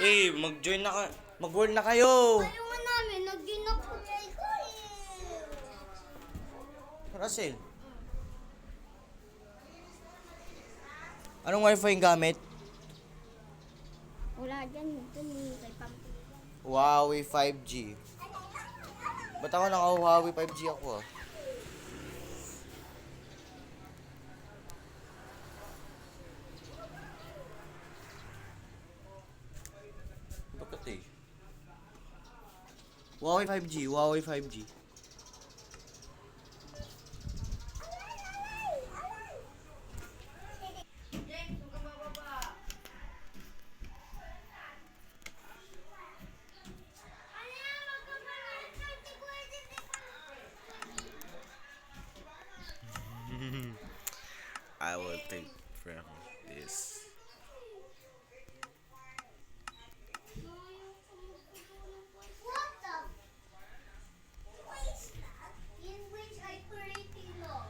Uy, mag-join na ka. Mag-world na kayo. Ayaw nga namin, nag-join ako. Russell. Anong wifi yung gamit? Wala dyan, dun kay Pampi. Huawei 5G. Ba't ako naka-Huawei 5G ako ah? Bakit eh? Huawei 5G, Huawei 5G. I will take from this. What the? What is that? In which I pretty low.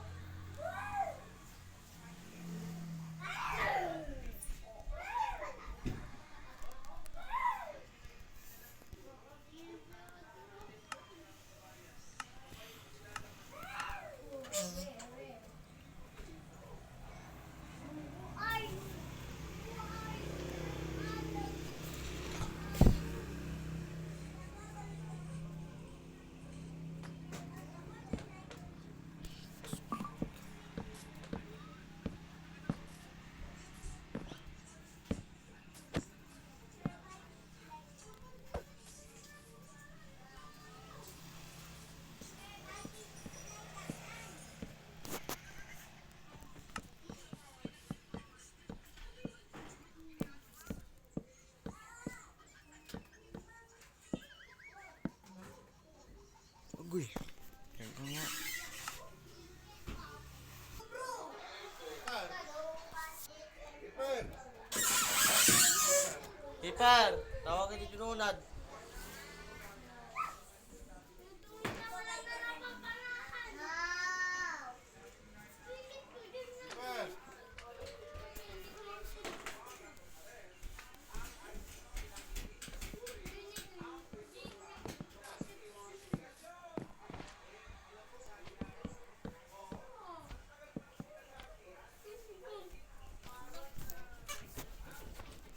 Agoy. Yan ka nga. Hipar! Tawagin ni Jununad.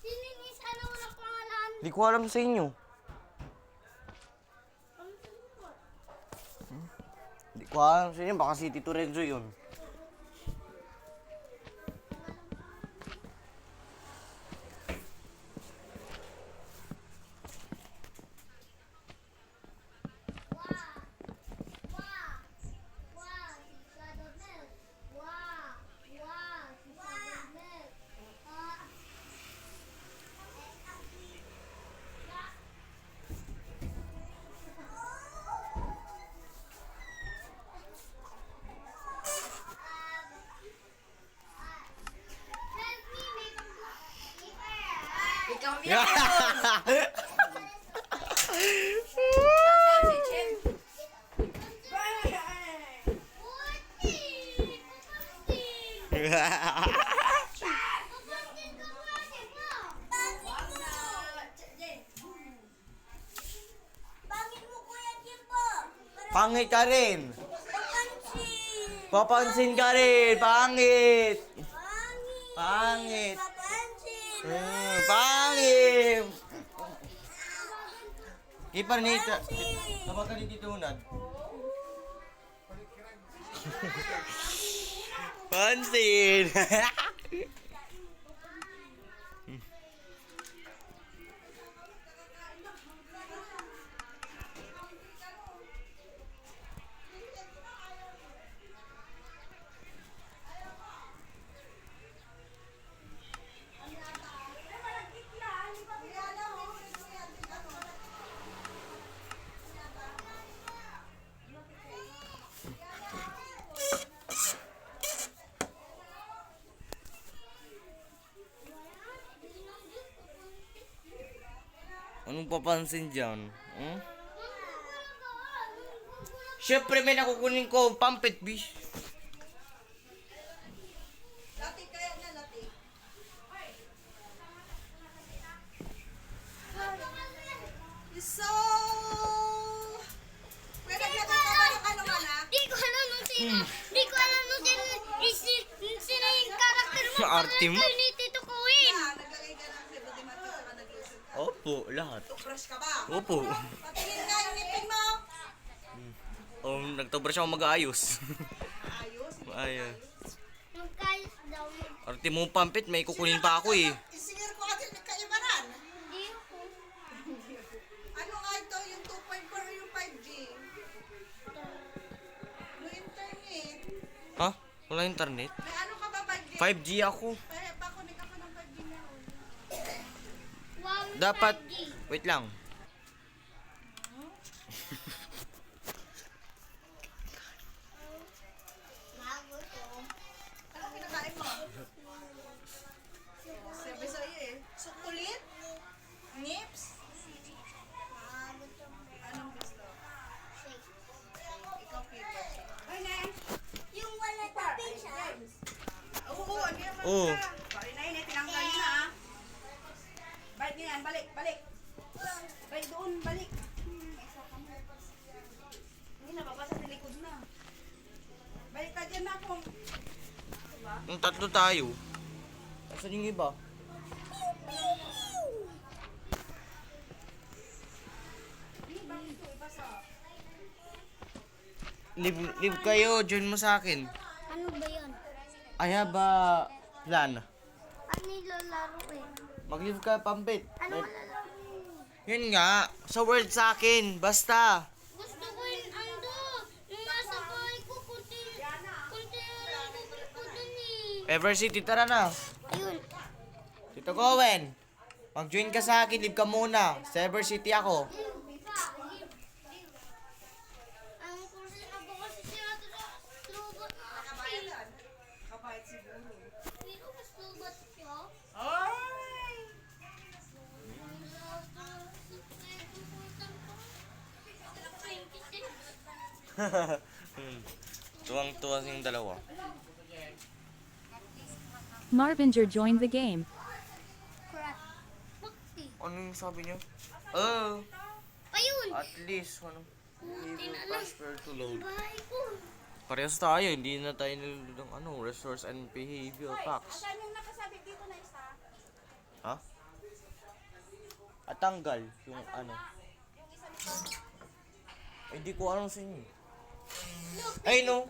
Sininis, ano wala pangalan? Di ko alam sa inyo. Di ko alam sa inyo. Baka si Tito Renzo yun. Ikaw Yeah. Pangit ka rin. Papansin ka rin. Pangit. Pangit. Pangit. Ipar ni kapag ka nititunad. Pansin. Anong papansin dyan? Hmm? Siyempre may nakukunin ko pampit, bish. Lati kaya na, lati. arte mo. Ito ni Tito Kuwin. Naglagay ka ng sebo de matcha saka nag-lotion ka. Opo, lahat. Toothbrush ka ba? Opo. Patingin nga yung ngipin mo. Nagtobra siya ako mag-aayos. Ayos. Ayos. Magkayos daw. Arte mo pampit, may kukunin pa ako eh. Isingir ko kasi nagkaibaran. Hindi ko. Ano nga ito? Yung 2.4 o yung 5G? No internet. Ha? Wala internet? May ano ka ba 5G? 5G ako. Kaya pakunik ako ng 5G meron. Wow, Dapat, 5G. wait lang. Bago to. Ano kinakain mo? Sabi sa iyo eh. Sukulit? Nips? Bago to. Anong gusto? Shake. Ikaw favorite. Ay, ne. Yung wala tabi siya. Oo, ano yan? Oo. Sorry na yun eh. Tinanggal yun na ah. Balik niyan. Balik. Balik. Balik doon. Balik. Hindi nababasa sa likod na. Balik ka dyan na akong. Yung tatlo tayo. Asan yung iba? Live kayo, join mo sa akin. Ano ba yun? I have a plan. Ano nilalaro eh? Mag-live ka, pampit. Ano malalaro? Yun nga, sa word sa akin, basta. Gusto ko yung ando. Yung nasa bahay ko, kunti lang bubalik ko dun eh. Ever City, tara na. Ayun. Tito Cowen, mag-join ka sa akin, live ka muna. Sa Ever City ako. Ang kursi na ba kasi siya lubat na Nakabayad. Nakabayad siguro. Pero mas lubat siya. Ay! Tuwang-tuwa yung dalawa. Marvinger joined the game. Crap. Bakti. Ano yung sabi niyo? Oh, Ayun. at least, ano, we will prosper to load. Bahay ko. Parehas tayo, hindi na tayo nilulod ng ano, resource and behavior tax. Saan yung nakasabit dito na isa? Ha? At tanggal yung ano. Eh, hindi ko alam sa inyo. Ay, no.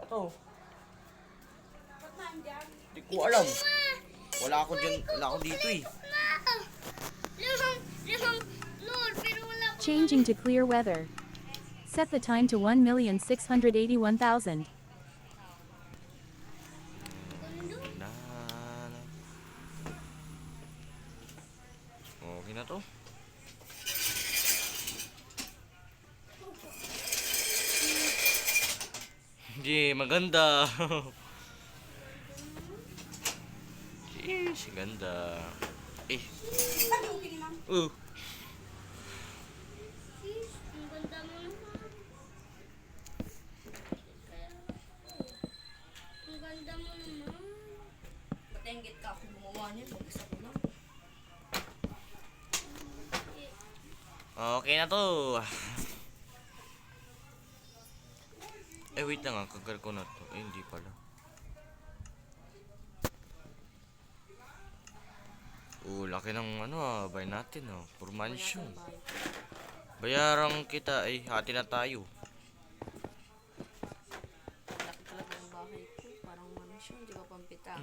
Ito. Ba't nandyan? Hindi ko alam. Wala ako dyan, wala ako dito eh. Limang floor, pero wala ko. Changing to clear weather. Set the time to 1,681,000. Na, na. Okay na to. Hindi, maganda. Jeez, ganda. Eh, Ay, okay ni ma'am. Sis, ang ganda mo naman. Ang ganda mo naman. Patenggit ka ako gumawa niyan. Mag-isa ko lang. Okay na to. Eh, wait lang ah. Kagal ko na to. Eh, hindi pala. Laki ng ano ah. Buy natin ah. For mansion. Bayaran kita ay hati na tayo. Laki talaga ng bahay ko. Parang mansion. Di ba pampita?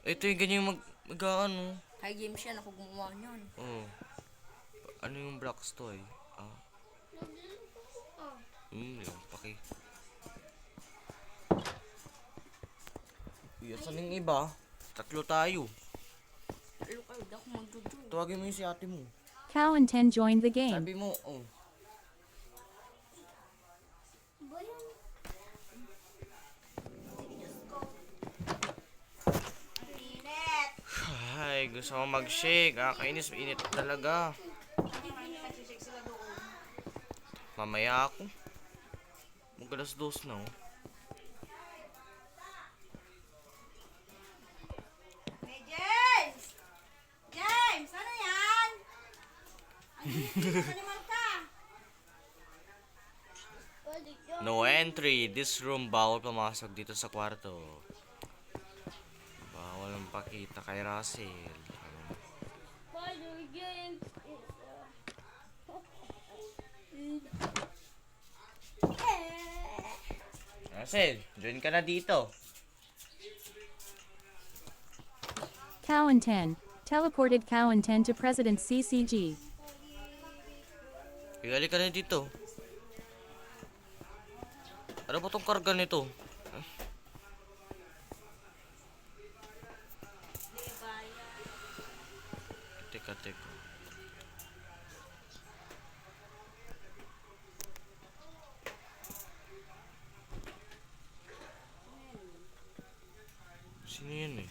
Ito yung ganyan ano. High game siya. Ako gumawa niyan. Oh. Ano yung blocks to eh? Ah. Yung paki. Saan yung iba? Tatlo tayo. Ano kayo? Di ako magdudu. Tawagin mo yung si ate mo. Cow and 10 joined the game. Sabi mo, oh. Ba yan? Init! Ay, gusto ko mag-shake. Kainis, init talaga. Nagsishake sila doon. Mamaya ako. Mag-alas 2 na oh. Hey, James! James! Ano yan? Animal ka! Balik yan. No entry. This room, bawal pumasok dito sa kwarto. kita kay Russell. Spider Games is Russell, join ka na dito. Cowan 10. Teleported Cowan 10 to President CCG. Pigali ka na dito. Ano ba tong karga nito? Teka, teka. Sino yun eh?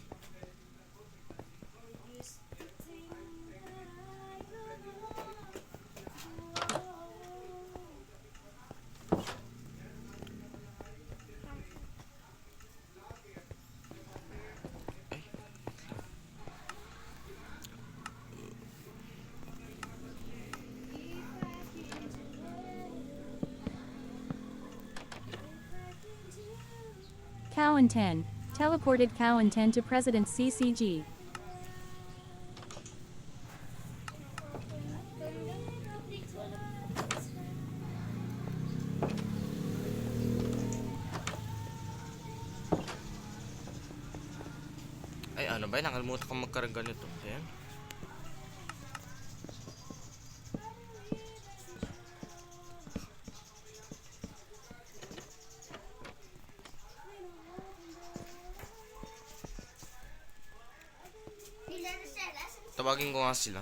Cowan 10. Teleported Cowan 10 to President CCG. Ay, ano ba? Nakalimutan ko magkarga nito. Ayan. Tawagin ko nga sila.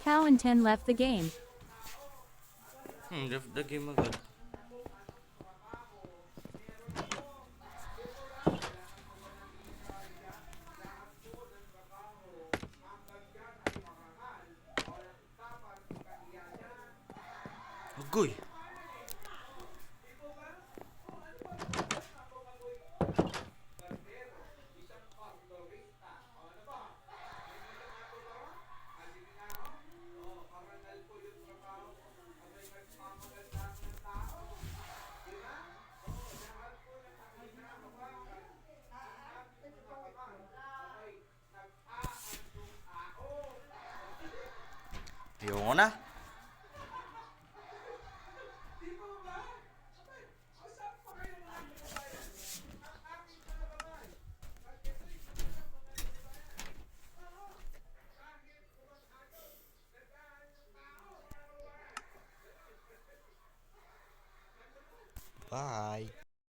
Cowan 10 left the game. Left the game agad. Agoy! Ayoko na.